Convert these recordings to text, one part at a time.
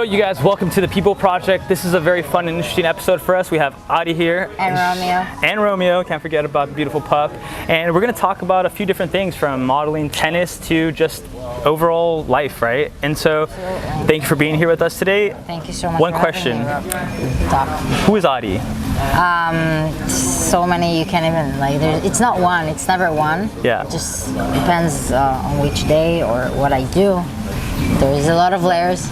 Alright, you guys, welcome to the People Project. This is a very fun and interesting episode for us. We have Adi here. And Romeo. And Romeo, can't forget about the beautiful pup. And we're going to talk about a few different things from modeling, tennis, to just overall life, right? And so, thank you for being here with us today. Thank you so much. One question. Who is Adi? So many you can't even, like, it's not one, it's never one. Yeah. It just depends on which day or what I do. There's a lot of layers.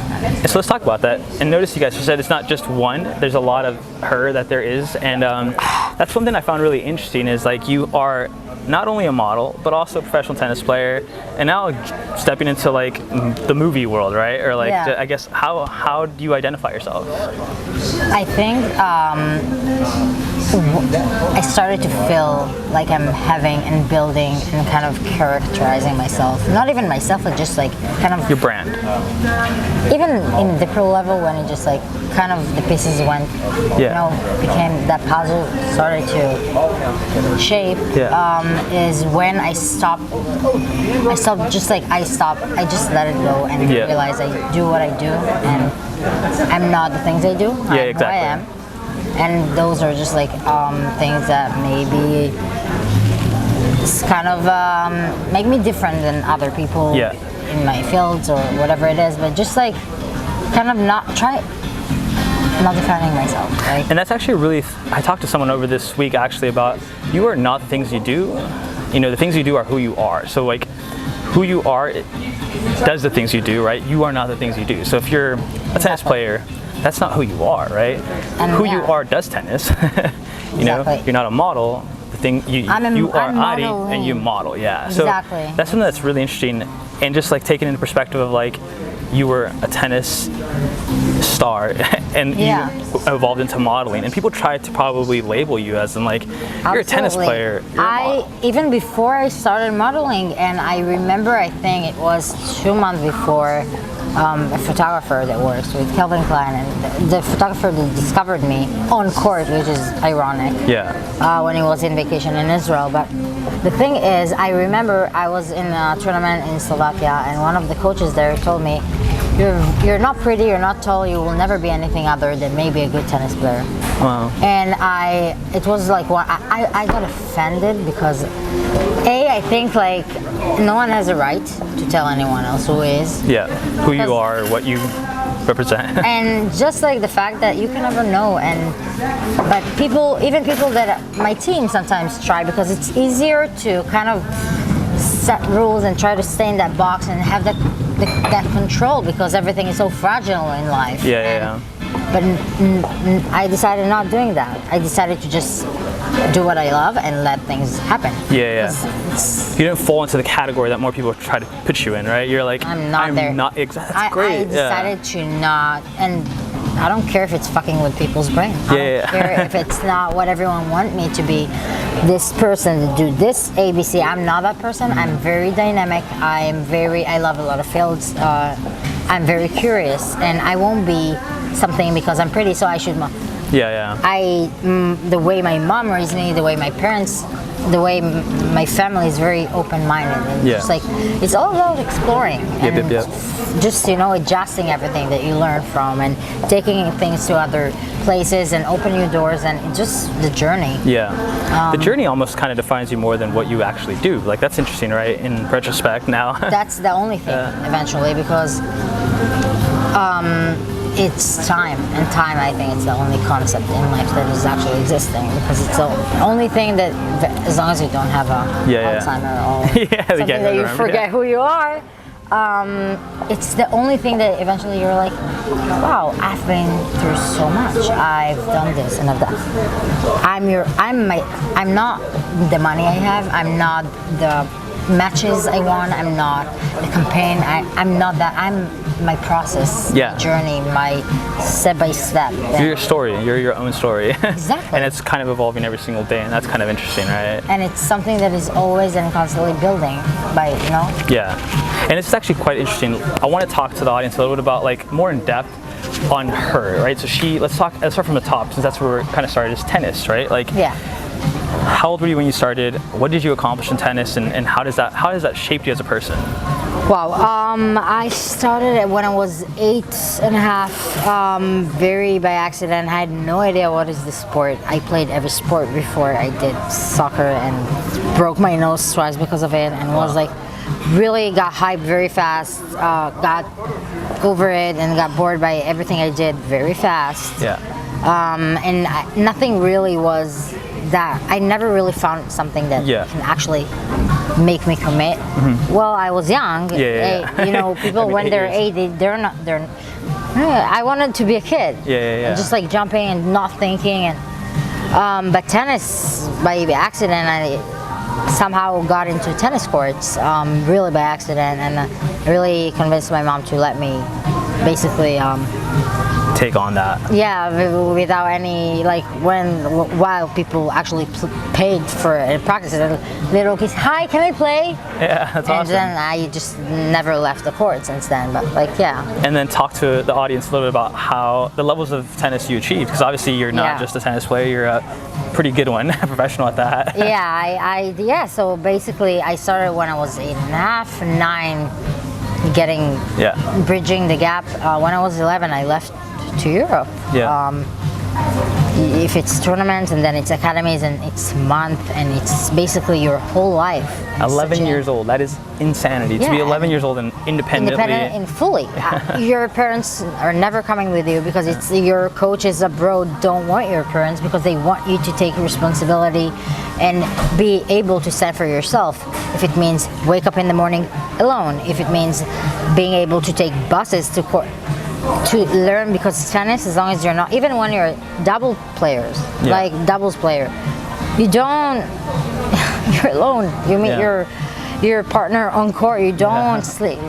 So let's talk about that. And notice you guys said it's not just one, there's a lot of her that there is. And that's something I found really interesting is like you are not only a model, but also a professional tennis player. And now stepping into like the movie world, right? Or like, yeah. I guess, how do you identify yourself? I think I started to feel like I'm having and building and kind of characterizing myself. Not even myself, but just like kind of your brand. Even in a deeper level, when it just like kind of the pieces went, you know, became that puzzle started to shape. Is when I stopped. I just let it go and realize I do what I do, and I'm not the things I do. I'm who I am. And those are just like things that maybe kind of make me different than other people in my fields or whatever it is. But just like kind of not defining myself, right? And that's actually really, I talked to someone over this week actually about you are not the things you do. You know, the things you do are who you are. So like who you are does the things you do, right? You are not the things you do. So if you're a tennis player, that's not who you are, right? And who you are does tennis. You know, you're not a model. The thing you are Adi and you model, So that's something that's really interesting, and just like taking into perspective of like you were a tennis star and you evolved into modeling, and people try to probably label you as in like you're a tennis player. Even before I started modeling, and I remember I think it was 2 months before. A photographer that works with Calvin Klein, and the photographer that discovered me on court, which is ironic. When he was in vacation in Israel. But the thing is, I remember I was in a tournament in Slovakia, and one of the coaches there told me, "You're not pretty, you're not tall, you will never be anything other than maybe a good tennis player." Wow. And it was like I got offended because I think like no one has a right to tell anyone else who is. Who you are, what you represent. And just like the fact that you can never know, but even people that my team sometimes try, because it's easier to kind of set rules and try to stay in that box and have that control, because everything is so fragile in life. But I decided not doing that. I decided to just do what I love and let things happen. You didn't fall into the category that more people try to put you in, right? You're like, I'm not exactly. That's great. I decided to not, and I don't care if it's fucking with people's brain. I don't care if it's not what everyone want me to be. This person to do this ABC. I'm not that person. I'm very dynamic. I love a lot of fields. I'm very curious, and I won't be something because I'm pretty, so I should. The way my mom raised me, the way my parents, the way my family is very open-minded, and just like it's all about exploring and just adjusting everything that you learn from and taking things to other places and open new doors, and just the journey. The journey almost kind of defines you more than what you actually do. Like that's interesting, right? In retrospect now. That's the only thing eventually, because it's time, and time, I think, it's the only concept in life that is actually existing, because it's the only thing that, as long as you don't have Alzheimer or something that you forget who you are, it's the only thing that eventually you're like, wow, I've been through so much. I've done this and I've done. I'm not the money I have. I'm not the matches I won. I'm not the campaign. I'm not that. I'm my process, my journey, my step by step. You're your story. You're your own story. Exactly. And it's kind of evolving every single day, and that's kind of interesting, right? And it's something that is always and constantly building by, And it's actually quite interesting. I want to talk to the audience a little bit about like more in depth on her, right? So let's start from the top, since that's where we're kind of started, is tennis, right? Like How old were you when you started? What did you accomplish in tennis, and how does that shape you as a person? Wow, I started when I was 8.5, very by accident. I had no idea what is the sport. I played every sport before. I did soccer and broke my nose twice because of it, and was like, really got hyped very fast, got over it and got bored by everything I did very fast. Yeah. And nothing really was that. I never really found something that can actually make me commit. Well, I was young. You know, people I mean, when they're 8, they're not. I wanted to be a kid. And just like jumping and not thinking. And but tennis, by accident, I somehow got into tennis courts, really by accident, and really convinced my mom to let me basically take on that. Yeah, without any, like, while people actually paid for practice, little kids, hi, can I play? Yeah, that's awesome. And then I just never left the court since then, but like, yeah. And then talk to the audience a little bit about how the levels of tennis you achieved, because obviously you're not just a tennis player, you're a pretty good one, professional at that. Yeah, so basically I started when I was 8.5, 9, bridging the gap. When I was 11, I left to Europe. If it's tournaments and then it's academies and it's month and it's basically your whole life. 11 years old, that is insanity. To be 11 years old and independent and fully. Your parents are never coming with you because it's your coaches abroad don't want your parents because they want you to take responsibility and be able to stand for yourself. If it means wake up in the morning alone, if it means being able to take buses to court, to learn, because tennis, as long as you're not, even when you're double players, like doubles player, you don't, you're alone. You meet your partner on court, you don't sleep.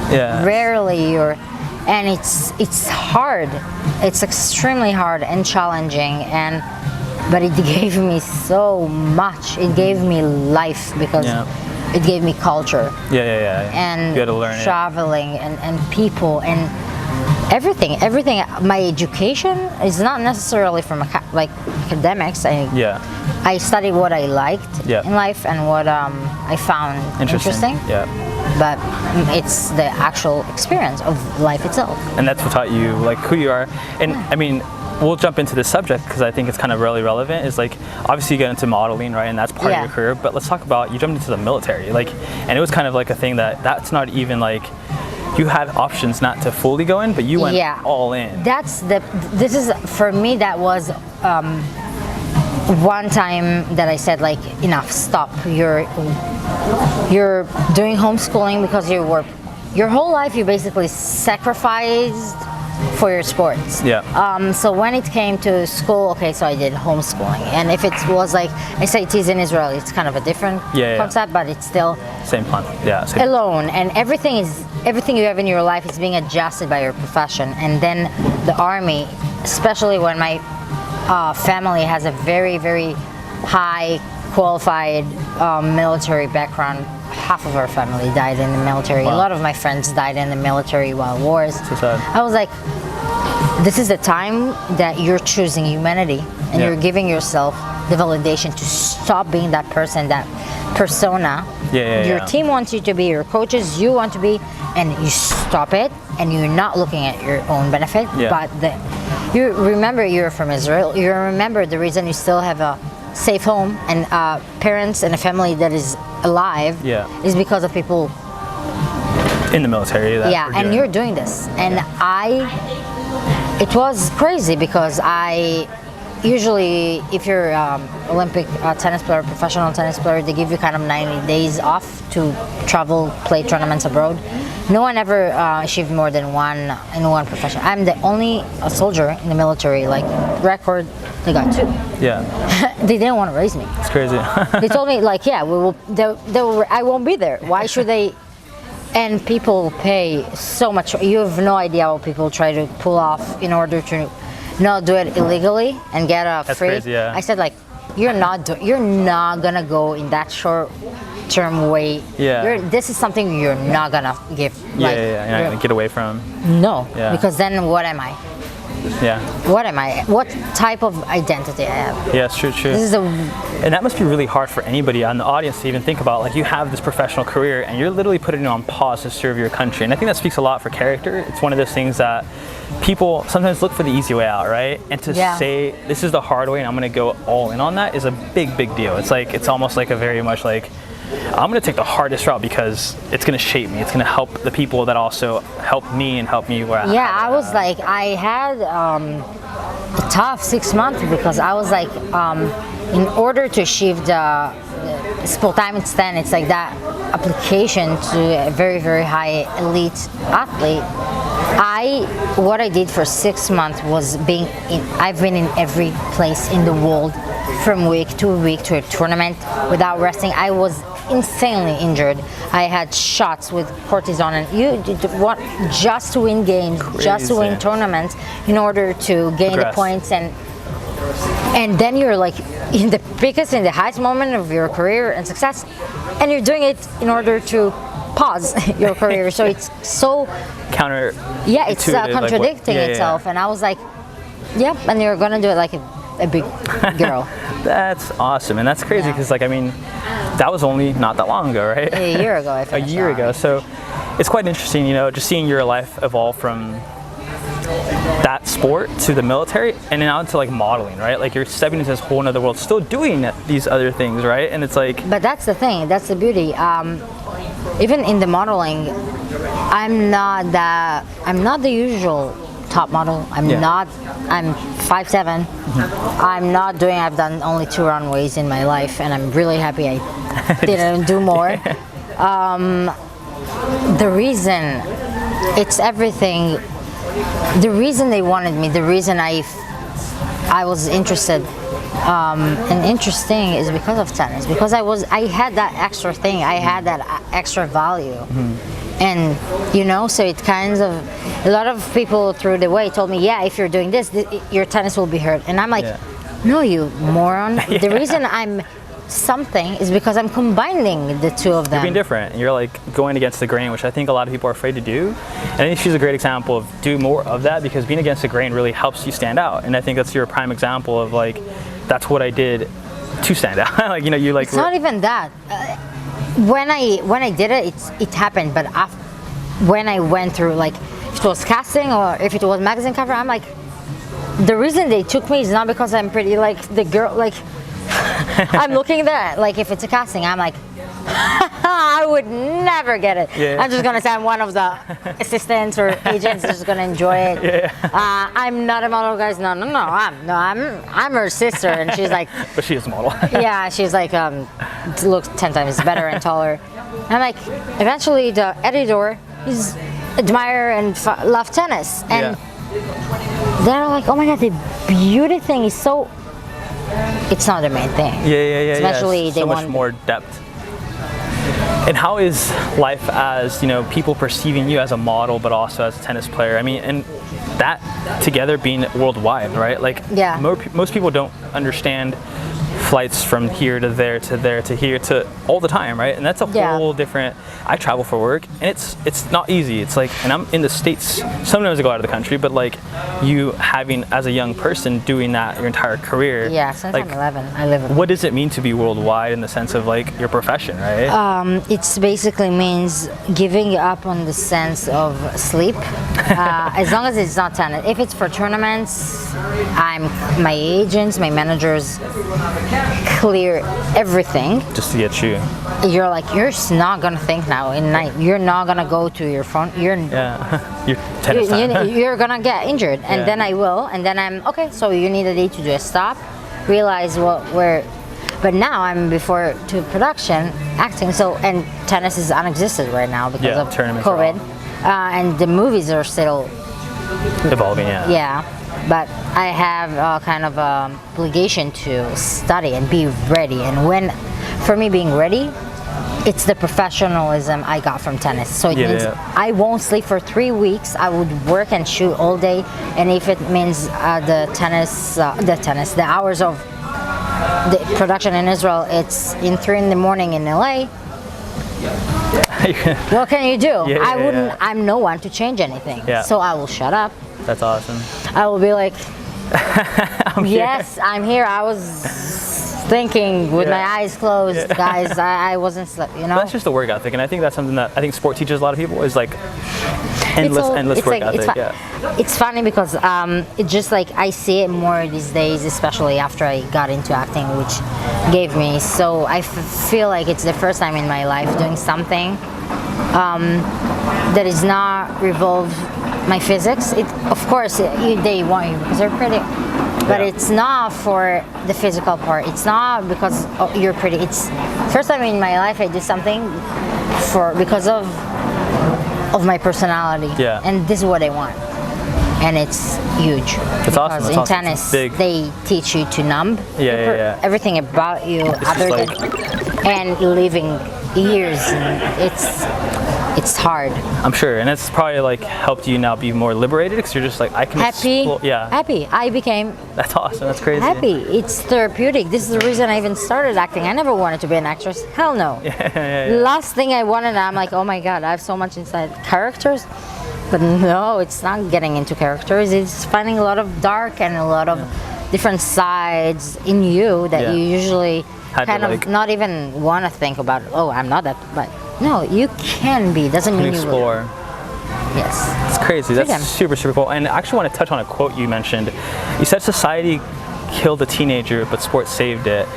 Rarely and it's hard. It's extremely hard and challenging, but it gave me so much. It gave me life because it gave me culture. And you had to learn traveling and people and everything. My education is not necessarily from academics. I studied what I liked in life and what I found interesting. But it's the actual experience of life itself. And that's what taught you like who you are. And I mean, we'll jump into this subject because I think it's kind of really relevant. Is like obviously you get into modeling, right, and that's part of your career. But let's talk about you jumped into the military, like, and it was kind of like a thing that's not even like. You had options not to fully go in, but you went all in. This is, for me, that was one time that I said, like, enough, stop. You're doing homeschooling because your whole life you basically sacrificed for your sports. So when it came to school, okay, so I did homeschooling, and if it was like SATs in Israel, it's kind of a different concept, but it's still same plan. Alone, and everything you have in your life is being adjusted by your profession. And then the army, especially when my family has a very, very high qualified military background. Half of our family died in the military. A lot of my friends died in the military while wars. So sad. I was like, this is the time that you're choosing humanity and you're giving yourself the validation to stop being that person, that persona. Your team wants you to be, your coaches, you want to be, and you stop it, and you're not looking at your own benefit. But you remember you're from Israel. You remember the reason you still have a safe home and parents and a family that is alive is because of people in the military. And you're doing this, and it was crazy because usually if you're Olympic tennis player, professional tennis player, they give you kind of 90 days off to travel, play tournaments abroad. No one ever achieved more than one in one profession. I'm the only soldier in the military, like record, they got 2. They didn't want to raise me. It's crazy. They told me like, I won't be there. Why should they? And people pay so much. You have no idea what people try to pull off in order to not do it illegally and get a free. That's crazy, I said, like, you're not gonna go in that short-term way. This is something you're not gonna give. You're not gonna get away from. No, because then what am I? What am I? What type of identity I have? True. This is And that must be really hard for anybody on the audience to even think about. Like, you have this professional career and you're literally putting it on pause to serve your country. And I think that speaks a lot for character. It's one of those things that people sometimes look for the easy way out, right? And to say, this is the hard way and I'm gonna go all in on that is a big, big deal. It's like, it's almost like a very much like, I'm gonna take the hardest route because it's gonna shape me. It's gonna help the people that also help me and help me where I was like, I had a tough 6 months because I was like, in order to achieve the Spiegelman stand, it's like that application to a very, very high elite athlete. What I did for 6 months was I've been in every place in the world from week to a tournament without resting. I was insanely injured. I had shots with cortisone, and you want just to win games, just to win tournaments in order to gain the points, and then you're like in the biggest, in the highest moment of your career and success, and you're doing it in order to pause your career. So it's so counter. Yeah, it's contradicting itself. And I was like, yep, and you're gonna do it like a big girl. That's awesome, and that's crazy because, like, I mean, that was only not that long ago, right? A year ago, I finished. A year ago. So it's quite interesting, you know, just seeing your life evolve from that sport to the military and now into like modeling, right? Like, you're stepping into this whole other world, still doing these other things, right? And it's like, but that's the thing, that's the beauty. Even in the modeling, I'm not the usual top model. I'm 5'7". I'm not I've done only 2 runways in my life, and I'm really happy I didn't do more. The reason, it's everything. The reason they wanted me, the reason I was interested and interesting is because of tennis. Because I had that extra thing. I had that extra value. And, you know, so it kind of, a lot of people through the way told me, yeah, if you're doing this, your tennis will be hurt. And I'm like, no, you moron. The reason I'm something is because I'm combining the two of them. You're being different. You're like going against the grain, which I think a lot of people are afraid to do. And I think she's a great example of do more of that, because being against the grain really helps you stand out. And I think that's your prime example of like, that's what I did to stand out. Like, you know, you like. It's not even that. When I did it, it happened. But when I went through, like, if it was casting or if it was magazine cover, I'm like, the reason they took me is not because I'm pretty, like the girl, like. I'm looking there, like, if it's a casting, I'm like, I would never get it. I'm just gonna say I'm one of the assistants or agents just gonna enjoy it. I'm not a model, guys. No, I'm her sister, and she's like, but she is a model. Yeah, she's like, looks 10 times better and taller. I'm like, eventually the editor is admire and love tennis, and they're like, oh my god, the beauty thing is so. It's not the main thing. Especially they want much more depth. And how is life as, you know, people perceiving you as a model, but also as a tennis player? I mean, and that together being worldwide, right? Like, most people don't understand flights from here to there to there to here to all the time, right? And that's a whole different. I travel for work, and it's not easy. It's like, and I'm in the States. Sometimes I go out of the country, but like, you having as a young person doing that your entire career. Yeah, since like, I'm 11, I live in. What does it mean to be worldwide in the sense of like your profession, right? It basically means giving up on the sense of sleep, as long as it's not tennis. If it's for tournaments, my agents, my managers clear everything just to get you. You're like, you're not gonna think now in night. You're not gonna go to your phone. You're tennis time. You're gonna get injured, and then I will, and then I'm okay. So you need a day to do a stop, realize where. But now I'm before to production acting. So, and tennis is unexistent right now because of COVID, and the movies are still evolving. But I have kind of obligation to study and be ready. And for me being ready, it's the professionalism I got from tennis. So it means I won't sleep for 3 weeks. I would work and shoot all day. And if it means the hours of the production in Israel, it's in 3 in the morning in LA. What can you do? I'm no one to change anything. So I will shut up. That's awesome. I will be like, yes, I'm here. I was thinking with my eyes closed, guys. I wasn't sleeping, you know. That's just the work ethic, and I think that's something that I think sport teaches a lot of people is like endless work ethic. It's funny because it's just like I see it more these days, especially after I got into acting, which gave me. So I feel like it's the first time in my life doing something that is not revolve my physics. Of course, they want you because they're pretty, but it's not for the physical part. It's not because you're pretty. It's first time in my life I did something because of my personality. Yeah. And this is what I want. And it's huge. It's awesome. Because in tennis, they teach you to numb everything about you, other than and living years. It's hard. I'm sure, and it's probably like helped you now be more liberated because you're just like I can happy. Happy. I became. That's awesome. That's crazy. Happy. It's therapeutic. This is the reason I even started acting. I never wanted to be an actress. Hell no. Last thing I wanted, I'm like, oh my god, I have so much inside characters. But no, it's not getting into characters. It's finding a lot of dark and a lot of different sides in you that you usually kind of not even want to think about. Oh, I'm not that, but no, you can be. Doesn't mean you explore. Yes. It's crazy. That's super, super cool. And I actually want to touch on a quote you mentioned. You said society killed a teenager, but sport saved it.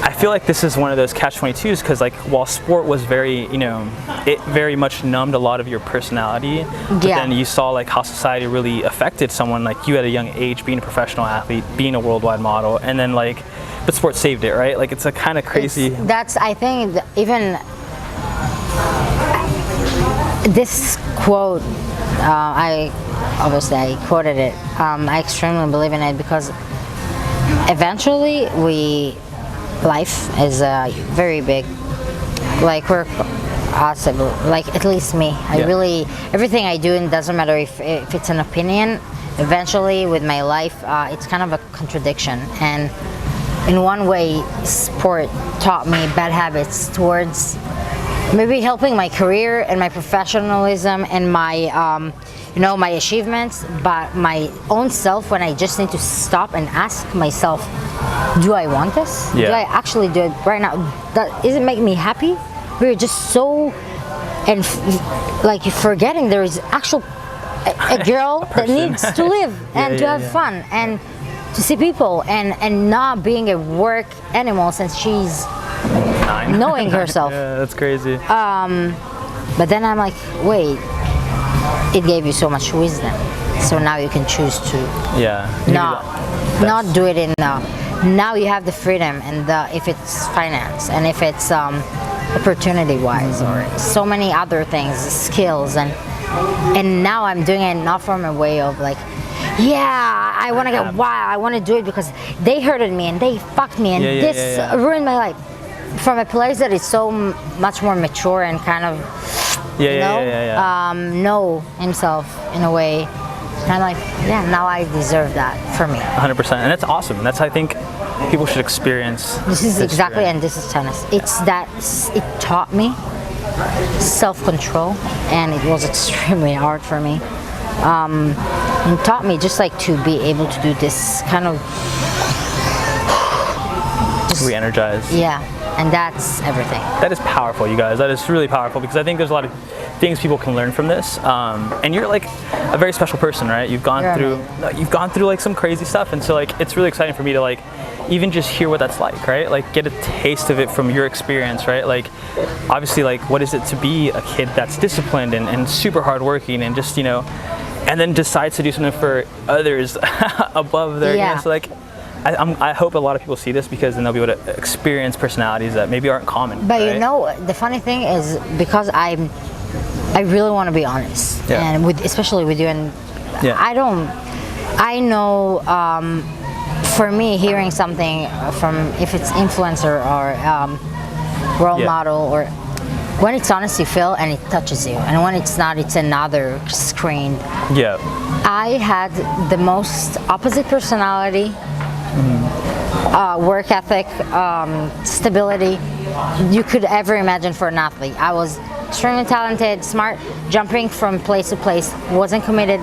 I feel like this is one of those catch-22s because like while sport was very, it very much numbed a lot of your personality, but then you saw like how society really affected someone like you at a young age, being a professional athlete, being a worldwide model, and then like, but sport saved it, right? Like it's a kind of crazy. I think, even this quote, I quoted it. I extremely believe in it because eventually life is very big. Like we're awesome. Like at least me. I really everything I do, and doesn't matter if it's an opinion. Eventually, with my life, it's kind of a contradiction. And in one way, sport taught me bad habits towards maybe helping my career and my professionalism and my my achievements, but my own self, when I just need to stop and ask myself, do I want this? Do I actually do it right now? Does it make me happy? We're just so like forgetting there is actual a girl that needs to live and to have fun and to see people and not being a work animal since she's 9. Knowing herself. That's crazy. But then I'm like, wait, it gave you so much wisdom, so now you can choose to not do it in now you have the freedom and if it's finance and if it's opportunity wise or so many other things, skills, and now I'm doing it not from a way of like, I want to get wild, I want to do it because they hurted me and they fucked me and this ruined my life, from a place that is so much more mature and kind of know himself in a way. And I'm like, now I deserve that for me. 100%, and that's awesome. That's, I think, people should experience. This is exactly, and this is tennis. It's that it taught me self-control, and it was extremely hard for me. It taught me just like to be able to do this kind of re-energize. Yeah. And that's everything. That is powerful, you guys. That is really powerful because I think there's a lot of things people can learn from this. And you're like a very special person, right? You've gone through like some crazy stuff, and so like it's really exciting for me to like even just hear what that's like, right? Like get a taste of it from your experience, right? Like obviously, like what is it to be a kid that's disciplined and super hardworking and just and then decides to do something for others above their so like. I hope a lot of people see this because then they'll be able to experience personalities that maybe aren't common. But the funny thing is because I really want to be honest, and especially with you, and I know for me hearing something from if it's influencer or role model or when it's honest you feel and it touches you, and when it's not, it's another screen. I had the most opposite personality. Work ethic, stability you could ever imagine for an athlete. I was extremely talented, smart, jumping from place to place, wasn't committed.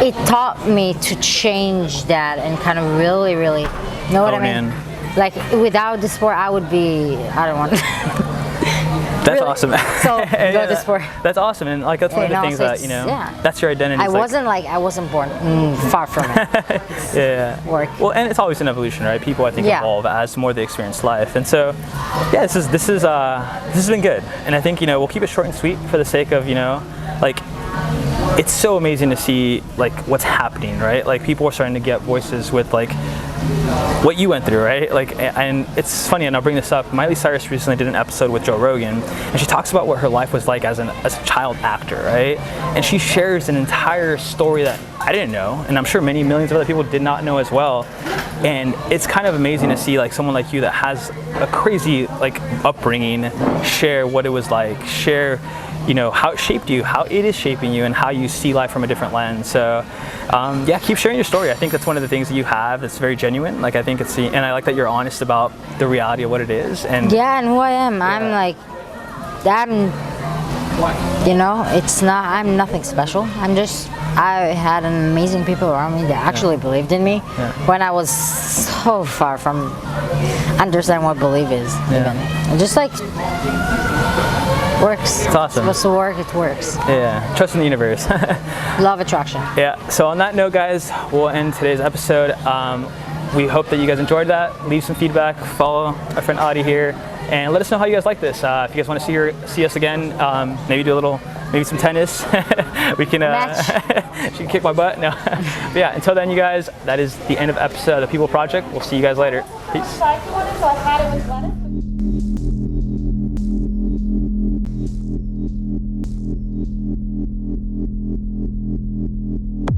It taught me to change that and kind of really know what I mean? like without the sport, I would be, I don't want. That's really? awesome. So go to sport. That's awesome, and like that's one of the things that that's your identity. I wasn't born far from it. Yeah. Work. Well, and it's always an evolution, right? People I think evolve as more they experience life, and so yeah, this has been good, and I think we'll keep it short and sweet for the sake of like. It's so amazing to see like what's happening, right? Like people are starting to get voices with like what you went through, right? Like, and it's funny, and I'll bring this up. Miley Cyrus recently did an episode with Joe Rogan, and she talks about what her life was like as a child actor, right? And she shares an entire story that I didn't know, and I'm sure many millions of other people did not know as well. And it's kind of amazing to see like someone like you that has a crazy like upbringing share what it was like, share how it shaped you, how it is shaping you, and how you see life from a different lens. So yeah, keep sharing your story. I think that's one of the things that you have that's very genuine. Like I think and I like that you're honest about the reality of what it is. And yeah, and who I am. Yeah. I'm like, it's not, I'm nothing special. I had amazing people around me that actually believed in me when I was so far from understanding what believe is. Even. Just like, works. It's awesome. It's supposed to work, it works. Yeah, trust in the universe. Love attraction. Yeah, so on that note, guys, we'll end today's episode. We hope that you guys enjoyed that. Leave some feedback, follow our friend Adi here, and let us know how you guys like this. If you guys want to see us again, maybe do maybe some tennis. We can, she can kick my butt. No. But yeah, until then, you guys, that is the end of episode of the People Project. We'll see you guys later. Peace.